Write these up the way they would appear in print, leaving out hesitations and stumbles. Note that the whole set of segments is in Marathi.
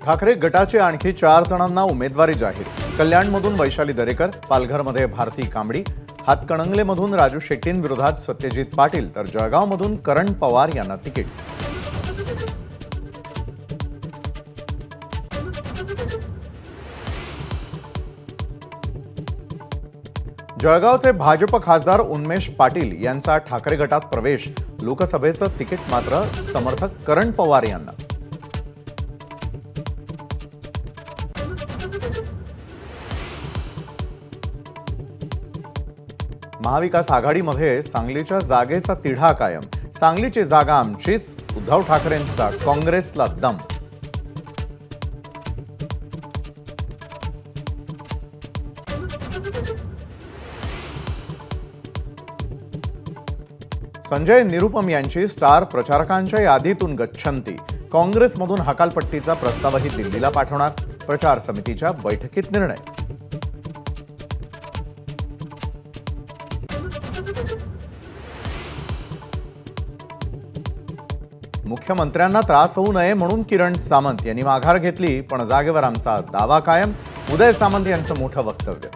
ठाकरे गटाचे आणखी 4 जणांना उमेदवारी जाहीर। कल्याणमधून वैशाली दरेकर, पालघरमध्ये भारती कांबडी, हातकणंगलेमधून राजू शेट्टींविरोधात सत्यजित पाटील, तर जळगावमधून करण पवार यांना तिकीट। जळगावचे भाजप खासदार उन्मेष पाटील यांचा ठाकरे गटात प्रवेश। लोकसभेचं तिकीट मात्र समर्थक करण पवार यांना। महाविकास आघाडीमध्ये सांगलीच्या जागेचा तिढा कायम। सांगलीची जागा आमचीच, उद्धव ठाकरेंचा काँग्रेसला दम। संजय निरुपम यांची स्टार प्रचारकांच्या यादीतून गच्छंती। काँग्रेसमधून हकालपट्टीचा प्रस्तावही दिल्लीला पाठवणार। प्रचार समितीच्या बैठकीत निर्णय। मुख्यमंत्र्यांना त्रास होऊ नये म्हणून किरण सामंत यांनी माघार घेतली, पण जागेवर आमचा दावा कायम। उदय सामंत यांचं मोठं वक्तव्य।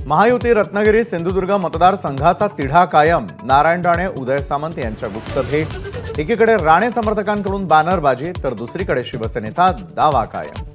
महायुती रत्नागिरी सिंधुदुर्ग मतदारसंघाचा तिढा कायम। नारायण राणे, उदय सामंत यांच्या गुप्त भेट। एकीकडे राणे समर्थकांकडून बॅनरबाजी, तर दुसरीकडे शिवसेनेचा दावा कायम।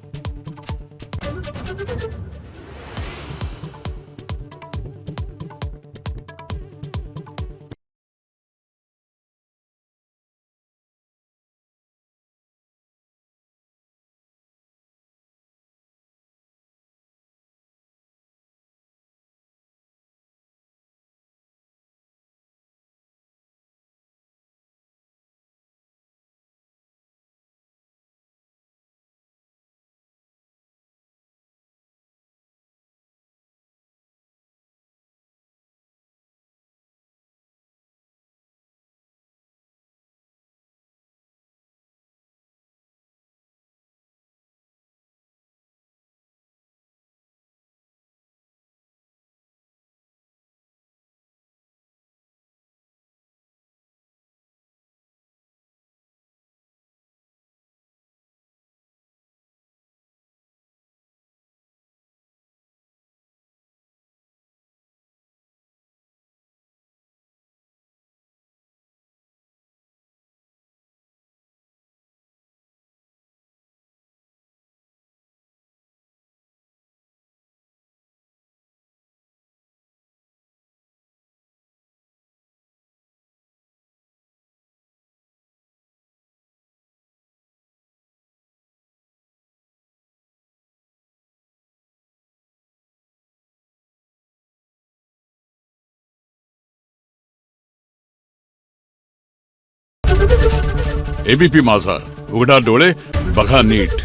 एबीपी माझा, उघडा डोळे बघा नीट।